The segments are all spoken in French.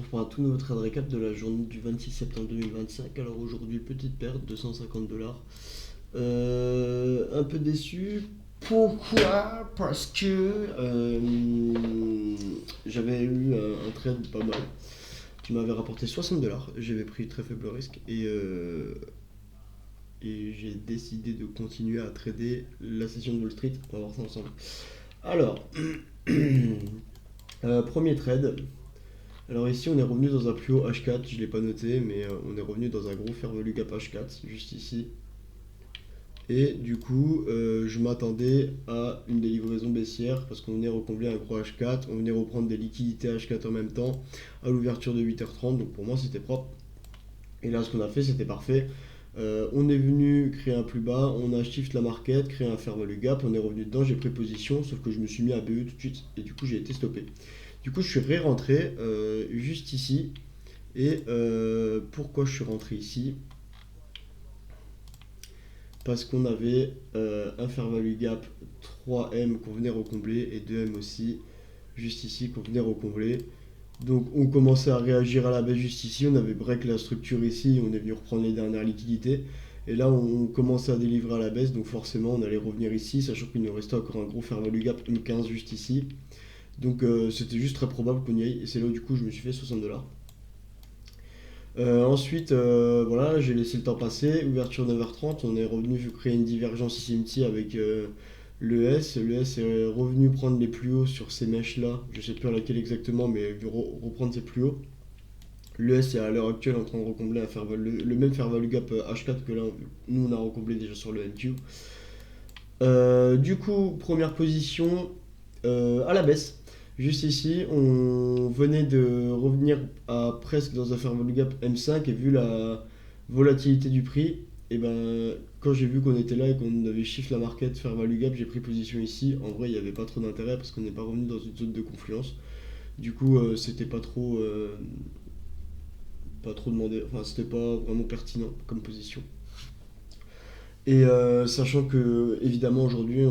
pour un tout nouveau trade récap de la journée du 26 septembre 2025. Alors aujourd'hui, petite perte, 250 $. Un peu déçu. Pourquoi? Parce que j'avais eu un trade pas mal qui m'avait rapporté 60 $. J'avais pris très faible risque et j'ai décidé de continuer à trader la session de Wall Street. On va voir ça ensemble. Alors, premier trade. Alors ici on est revenu dans un plus haut H4, je l'ai pas noté, mais on est revenu dans un gros fair value gap H4, juste ici. Et du coup, je m'attendais à une délivraison baissière parce qu'on venait recombler un gros H4, on venait reprendre des liquidités H4 en même temps à l'ouverture de 8h30, donc pour moi c'était propre. Et là ce qu'on a fait c'était parfait. On est venu créer un plus bas, on a shift la market, créé un fair value gap, on est revenu dedans, j'ai pris position, sauf que je me suis mis à BE tout de suite et du coup j'ai été stoppé. Du coup je suis rentré juste ici. Et pourquoi je suis rentré ici? Parce qu'on avait un fair value gap 3M qu'on venait recombler et 2M aussi, juste ici, qu'on venait recombler. Donc on commençait à réagir à la baisse juste ici, on avait break la structure ici, on est venu reprendre les dernières liquidités. Et là on commençait à délivrer à la baisse, donc forcément on allait revenir ici, sachant qu'il nous restait encore un gros fair value gap M15 juste ici. Donc c'était juste très probable qu'on y aille, et c'est là où du coup je me suis fait 60 $. Ensuite, voilà, j'ai laissé le temps passer. Ouverture 9h30, on est revenu créer une divergence ici, une petite avec le S. Le S est revenu prendre les plus hauts sur ces mèches-là. Je sais plus à laquelle exactement, mais reprendre ses plus hauts. Le S est à l'heure actuelle en train de recombler le même fair value gap H4 que là, nous on a recomblé déjà sur le NQ. Du coup, première position à la baisse. Juste ici, on venait de revenir à presque dans un fair value gap M5 et vu la volatilité du prix, et ben quand j'ai vu qu'on était là et qu'on avait shift la market fair value gap, j'ai pris position ici. En vrai, il n'y avait pas trop d'intérêt parce qu'on n'est pas revenu dans une zone de confluence. Du coup, c'était pas trop demandé, enfin c'était pas vraiment pertinent comme position. Et sachant que, évidemment, aujourd'hui,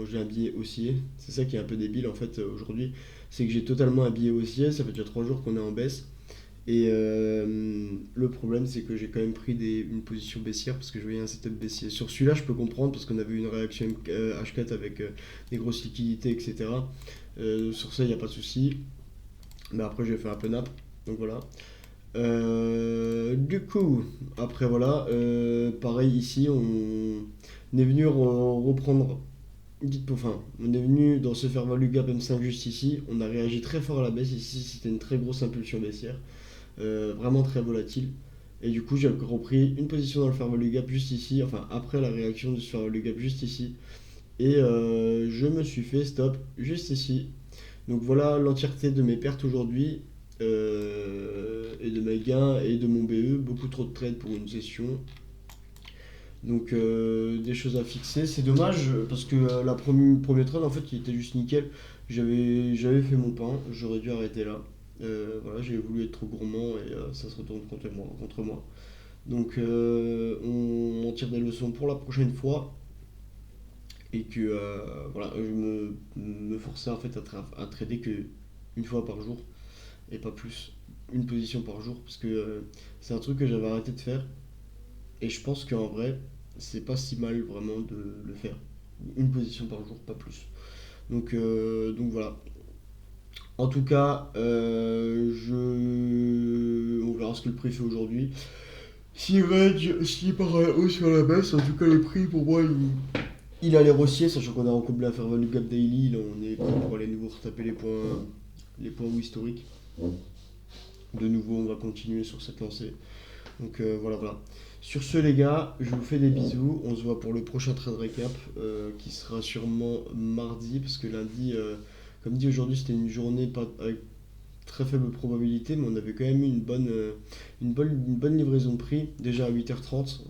j'ai un billet haussier. C'est ça qui est un peu débile, en fait, aujourd'hui. C'est que j'ai totalement un billet haussier. Ça fait déjà 3 jours qu'on est en baisse. Et le problème, c'est que j'ai quand même pris une position baissière parce que je voyais un setup baissier. Sur celui-là, je peux comprendre parce qu'on avait eu une réaction H4 avec des grosses liquidités, etc. Sur ça, il n'y a pas de souci. Mais après, j'ai fait un peu nappe. Donc voilà. Du coup, après voilà, pareil ici, on est venu reprendre, enfin, on est venu dans ce fair value gap M5 juste ici, on a réagi très fort à la baisse ici, c'était une très grosse impulsion baissière, vraiment très volatile. Et du coup, j'ai repris une position dans le fair value gap juste ici, enfin après la réaction de ce fair value gap juste ici, et je me suis fait stop juste ici. Donc voilà l'entièreté de mes pertes aujourd'hui et de mes gains et de mon BE. Beaucoup trop de trades pour une session. Donc des choses à fixer. C'est dommage parce que la première trade en fait il était juste nickel. J'avais fait mon pain, j'aurais dû arrêter là. Voilà, j'ai voulu être trop gourmand et ça se retourne contre moi. Donc on tire des leçons pour la prochaine fois et que voilà, je me forçais en fait à trader que une fois par jour et pas plus, une position par jour parce que c'est un truc que j'avais arrêté de faire et je pense qu'en vrai c'est pas si mal vraiment de le faire, une position par jour, pas plus. Donc voilà. En tout cas, on verra ce que le prix fait aujourd'hui. S'il part à la hausse sur la baisse, en tout cas, les prix pour moi, il a l'air haussier, sachant qu'on a recouplé un fair value gap daily. Là, on est prêt pour aller nouveau retaper les points historiques. De nouveau, on va continuer sur cette lancée. Donc voilà, voilà. Sur ce, les gars, je vous fais des bisous. On se voit pour le prochain trade récap qui sera sûrement mardi, parce que lundi, comme dit aujourd'hui, c'était une journée pas, avec très faible probabilité, mais on avait quand même eu une bonne livraison de prix. Déjà à 8h30,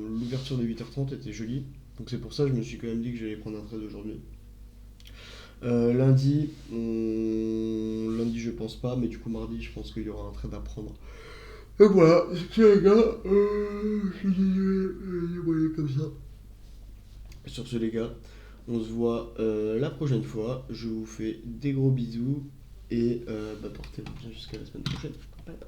l'ouverture de 8h30 était jolie. Donc c'est pour ça que je me suis quand même dit que j'allais prendre un trade aujourd'hui. Lundi je pense pas, mais du coup mardi je pense qu'il y aura un trade à prendre. Et voilà, c'est tout les gars, je suis désolé, voyez comme ça. Sur ce les gars, on se voit la prochaine fois. Je vous fais des gros bisous Et portez-vous bien jusqu'à la semaine prochaine. Bye bye.